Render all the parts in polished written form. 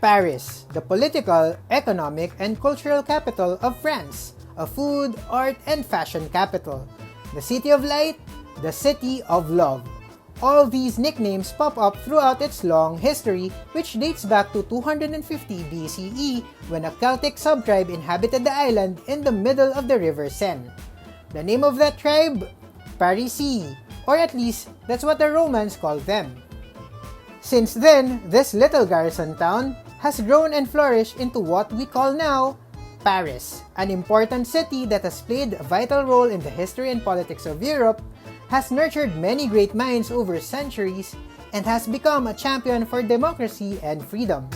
Paris, the political, economic, and cultural capital of France, a food, art, and fashion capital. The City of Light, the City of Love. All these nicknames pop up throughout its long history, which dates back to 250 BCE when a Celtic subtribe inhabited the island in the middle of the River Seine. The name of that tribe? Parisii, or at least that's what the Romans called them. Since then, this little garrison town has grown and flourished into what we call now Paris, an important city that has played a vital role in the history and politics of Europe, has nurtured many great minds over centuries, and has become a champion for democracy and freedom.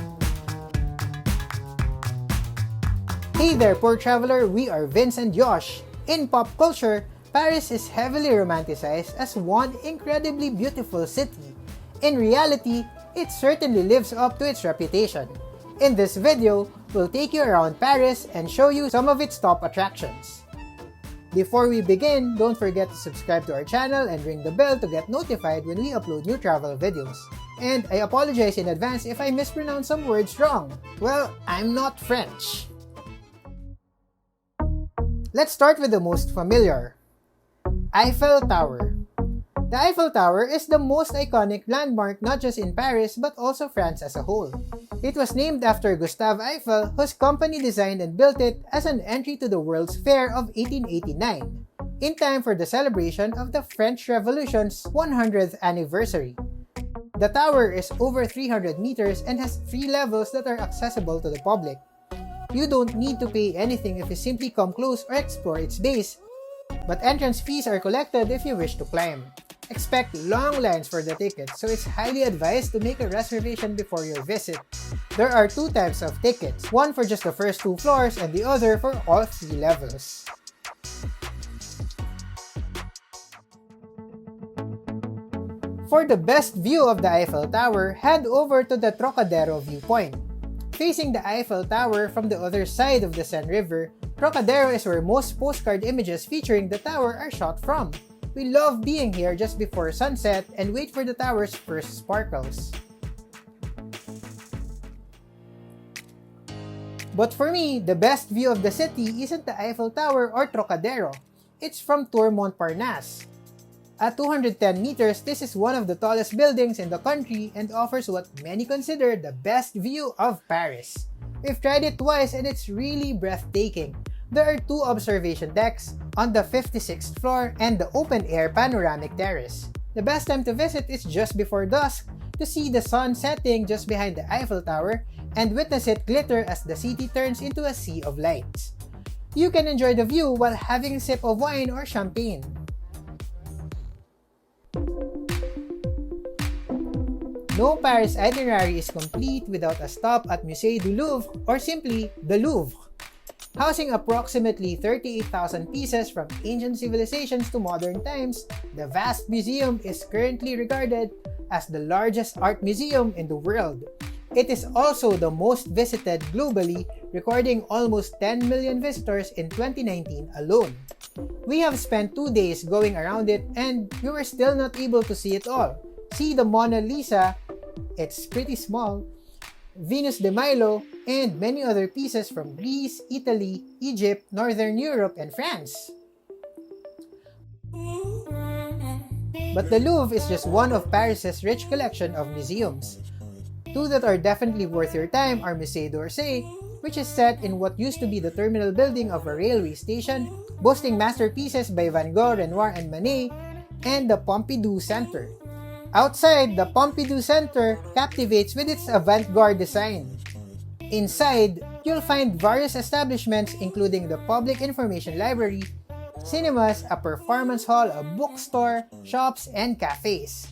Hey there, poor traveler, we are Vince and Josh. In pop culture, Paris is heavily romanticized as one incredibly beautiful city. In reality, it certainly lives up to its reputation. In this video, we'll take you around Paris and show you some of its top attractions. Before we begin, don't forget to subscribe to our channel and ring the bell to get notified when we upload new travel videos. And I apologize in advance if I mispronounce some words wrong. Well, I'm not French. Let's start with the most familiar. Eiffel Tower. The Eiffel Tower is the most iconic landmark not just in Paris but also France as a whole. It was named after Gustave Eiffel, whose company designed and built it as an entry to the World's Fair of 1889, in time for the celebration of the French Revolution's 100th anniversary. The tower is over 300 meters and has 3 levels that are accessible to the public. You don't need to pay anything if you simply come close or explore its base, but entrance fees are collected if you wish to climb. Expect long lines for the tickets, so it's highly advised to make a reservation before your visit. There are 2 types of tickets, one for just the first 2 floors and the other for all 3 levels. For the best view of the Eiffel Tower, head over to the Trocadero viewpoint. Facing the Eiffel Tower from the other side of the Seine River, Trocadero is where most postcard images featuring the tower are shot from. We love being here just before sunset and wait for the tower's first sparkles. But for me, the best view of the city isn't the Eiffel Tower or Trocadero. It's from Tour Montparnasse. At 210 meters, this is one of the tallest buildings in the country and offers what many consider the best view of Paris. We've tried it twice and it's really breathtaking. There are 2 observation decks on the 56th floor and the open-air panoramic terrace. The best time to visit is just before dusk to see the sun setting just behind the Eiffel Tower and witness it glitter as the city turns into a sea of lights. You can enjoy the view while having a sip of wine or champagne. No Paris itinerary is complete without a stop at Musée du Louvre, or simply the Louvre. Housing approximately 38,000 pieces from ancient civilizations to modern times, the vast museum is currently regarded as the largest art museum in the world. It is also the most visited globally, recording almost 10 million visitors in 2019 alone. We have spent 2 days going around it and we were still not able to see it all. See the Mona Lisa, it's pretty small, Venus de Milo, and many other pieces from Greece, Italy, Egypt, Northern Europe, and France. But the Louvre is just one of Paris's rich collection of museums. 2 that are definitely worth your time are Musée d'Orsay, which is set in what used to be the terminal building of a railway station, boasting masterpieces by Van Gogh, Renoir, and Manet, and the Pompidou Center. Outside, the Pompidou Center captivates with its avant-garde design. Inside, you'll find various establishments including the Public Information Library, cinemas, a performance hall, a bookstore, shops, and cafes.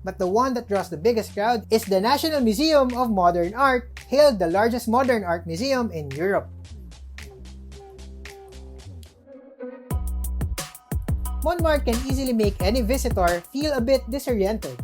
But the one that draws the biggest crowd is the National Museum of Modern Art, hailed the largest modern art museum in Europe. Montmartre can easily make any visitor feel a bit disoriented.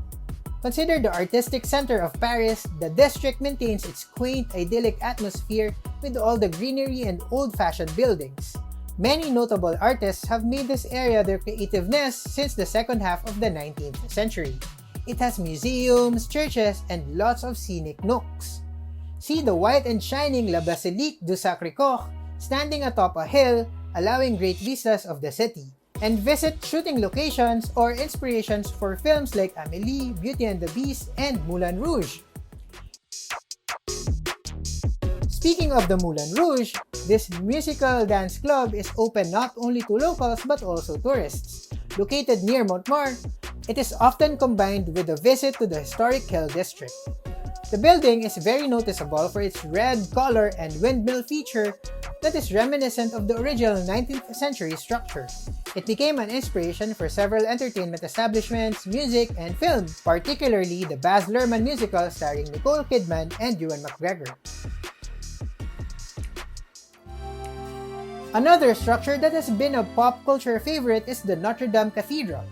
Considered the artistic center of Paris, the district maintains its quaint, idyllic atmosphere with all the greenery and old-fashioned buildings. Many notable artists have made this area their creative nest since the second half of the 19th century. It has museums, churches, and lots of scenic nooks. See the white and shining La Basilique du Sacré-Cœur standing atop a hill, allowing great vistas of the city. And visit shooting locations or inspirations for films like Amélie, Beauty and the Beast, and Moulin Rouge. Speaking of the Moulin Rouge, this musical dance club is open not only to locals but also tourists. Located near Montmartre, it is often combined with a visit to the historic Hill District. The building is very noticeable for its red color and windmill feature that is reminiscent of the original 19th century structure. It became an inspiration for several entertainment establishments, music, and film, particularly the Baz Luhrmann musical starring Nicole Kidman and Ewan McGregor. Another structure that has been a pop culture favorite is the Notre Dame Cathedral.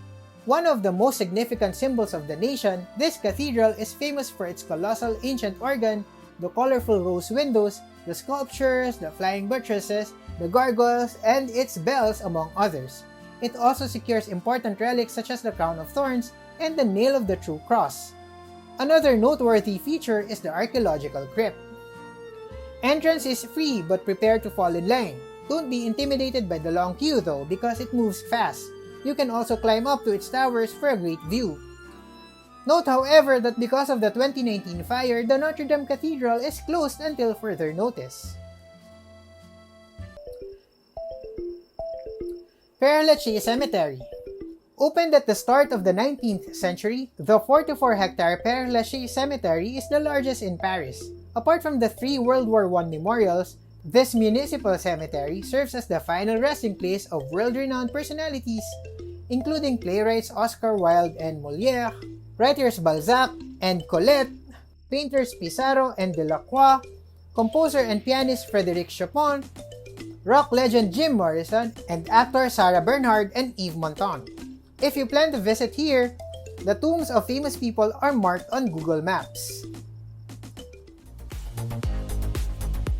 One of the most significant symbols of the nation, this cathedral is famous for its colossal ancient organ, the colorful rose windows, the sculptures, the flying buttresses, the gargoyles, and its bells, among others. It also secures important relics such as the crown of thorns and the nail of the true cross. Another noteworthy feature is the archaeological crypt. Entrance is free, but prepare to fall in line. Don't be intimidated by the long queue though, because it moves fast. You can also climb up to its towers for a great view. Note however that because of the 2019 fire, the Notre Dame Cathedral is closed until further notice. Père Lachaise Cemetery. Opened at the start of the 19th century, the 44-hectare Père Lachaise Cemetery is the largest in Paris. Apart from the 3 World War I memorials, this municipal cemetery serves as the final resting place of world-renowned personalities, including playwrights Oscar Wilde and Molière, writers Balzac and Colette, painters Pissarro and Delacroix, composer and pianist Frédéric Chopin, rock legend Jim Morrison, and actor Sarah Bernhardt and Yves Montand. If you plan to visit here, the tombs of famous people are marked on Google Maps.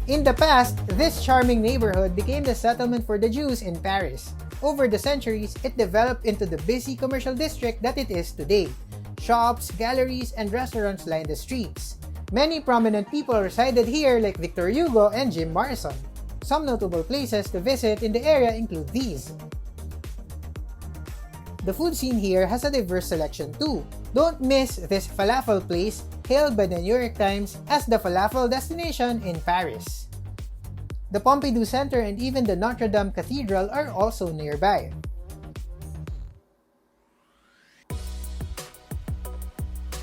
In the past, this charming neighborhood became the settlement for the Jews in Paris. Over the centuries, it developed into the busy commercial district that it is today. Shops, galleries, and restaurants line the streets. Many prominent people resided here like Victor Hugo and Jim Morrison. Some notable places to visit in the area include these. The food scene here has a diverse selection too. Don't miss this falafel place, hailed by the New York Times as the falafel destination in Paris. The Pompidou Center and even the Notre Dame Cathedral are also nearby.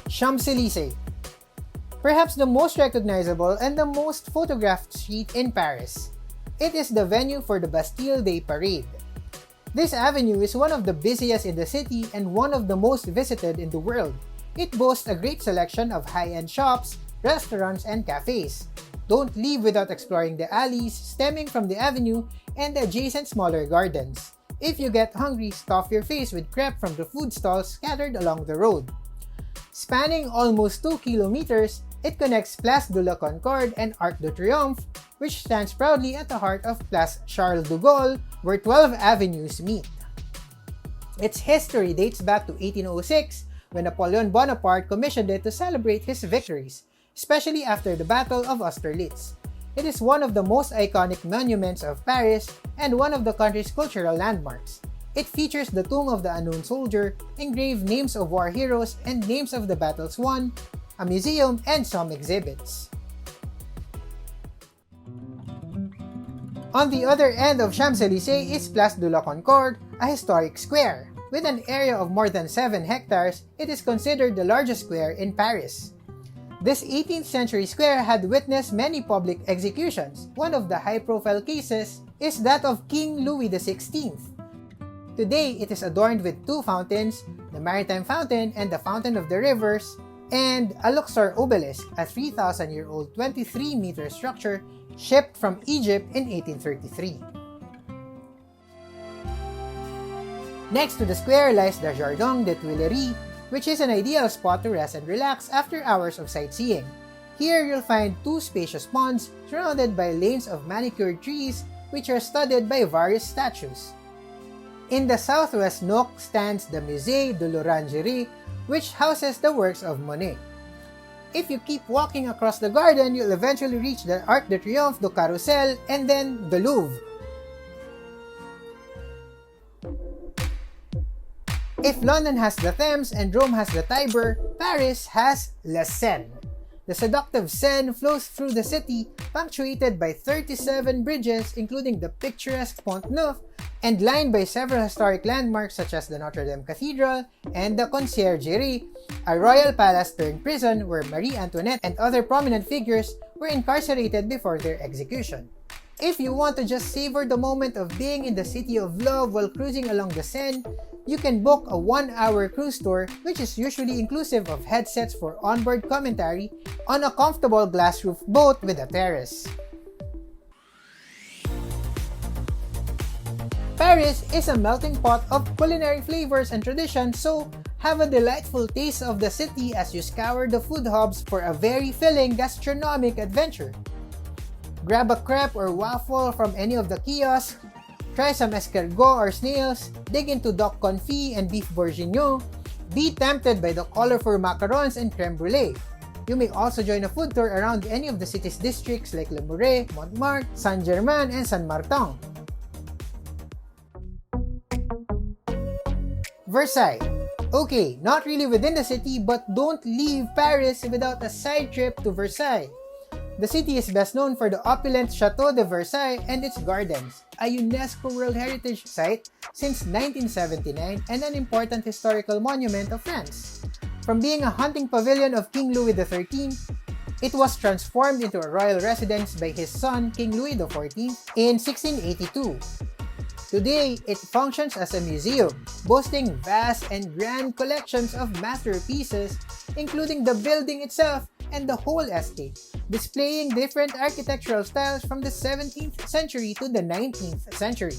Champs-Élysées. Perhaps the most recognizable and the most photographed street in Paris. It is the venue for the Bastille Day Parade. This avenue is one of the busiest in the city and one of the most visited in the world. It boasts a great selection of high-end shops, restaurants, and cafes. Don't leave without exploring the alleys stemming from the avenue and the adjacent smaller gardens. If you get hungry, stuff your face with crepe from the food stalls scattered along the road. Spanning almost 2 kilometers, it connects Place de la Concorde and Arc de Triomphe, which stands proudly at the heart of Place Charles de Gaulle, where 12 avenues meet. Its history dates back to 1806, when Napoleon Bonaparte commissioned it to celebrate his victories, especially after the Battle of Austerlitz. It is one of the most iconic monuments of Paris and one of the country's cultural landmarks. It features the Tomb of the Unknown Soldier, engraved names of war heroes and names of the battles won, a museum, and some exhibits. On the other end of Champs-Élysées is Place de la Concorde, a historic square. With an area of more than 7 hectares, it is considered the largest square in Paris. This 18th century square had witnessed many public executions. One of the high-profile cases is that of King Louis XVI. Today, it is adorned with 2 fountains, the Maritime Fountain and the Fountain of the Rivers, and a Luxor obelisk, a 3,000-year-old 23-meter structure shipped from Egypt in 1833. Next to the square lies the Jardin des Tuileries, which is an ideal spot to rest and relax after hours of sightseeing. Here you'll find 2 spacious ponds surrounded by lanes of manicured trees which are studded by various statues. In the southwest nook stands the Musée de l'Orangerie, which houses the works of Monet. If you keep walking across the garden, you'll eventually reach the Arc de Triomphe, the Carrousel, and then the Louvre. If London has the Thames and Rome has the Tiber, Paris has La Seine. The seductive Seine flows through the city, punctuated by 37 bridges, including the picturesque Pont Neuf, and lined by several historic landmarks such as the Notre Dame Cathedral and the Conciergerie, a royal palace turned prison where Marie Antoinette and other prominent figures were incarcerated before their execution. If you want to just savor the moment of being in the city of love while cruising along the Seine, you can book a 1-hour cruise tour, which is usually inclusive of headsets for onboard commentary on a comfortable glass-roof boat with a terrace. Paris is a melting pot of culinary flavors and traditions, so have a delightful taste of the city as you scour the food hubs for a very filling gastronomic adventure. Grab a crepe or waffle from any of the kiosks, try some escargot or snails, dig into duck confit and beef bourguignon, be tempted by the colorful macarons and creme brulee. You may also join a food tour around any of the city's districts like Le Marais, Montmartre, Saint-Germain, and Saint-Martin. Versailles. Okay, not really within the city, but don't leave Paris without a side trip to Versailles. The city is best known for the opulent Chateau de Versailles and its gardens, a UNESCO World Heritage Site since 1979 and an important historical monument of France. From being a hunting pavilion of King Louis XIII, it was transformed into a royal residence by his son, King Louis XIV, in 1682. Today, it functions as a museum, boasting vast and grand collections of masterpieces, including the building itself and the whole estate, displaying different architectural styles from the 17th century to the 19th century.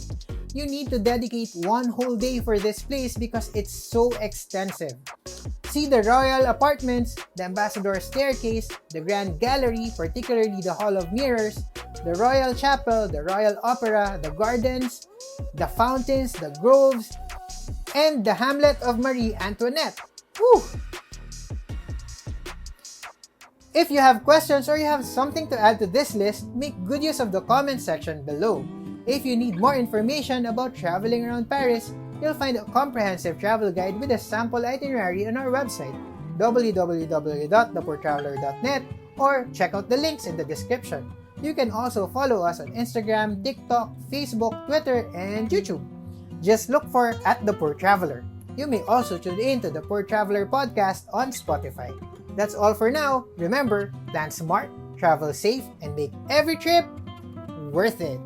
You need to dedicate one whole day for this place because it's so extensive. See the royal apartments, the ambassador staircase, the grand gallery, particularly the Hall of Mirrors, the royal chapel, the royal opera, the gardens, the fountains, the groves, and the hamlet of Marie Antoinette. Whew! If you have questions or you have something to add to this list, make good use of the comment section below. If you need more information about traveling around Paris, you'll find a comprehensive travel guide with a sample itinerary on our website, www.thepoortraveler.net, or check out the links in the description. You can also follow us on Instagram, TikTok, Facebook, Twitter, and YouTube. Just look for @ThePoorTraveler. You may also tune in to the Poor Traveler podcast on Spotify. That's all for now. Remember, plan smart, travel safe, and make every trip worth it.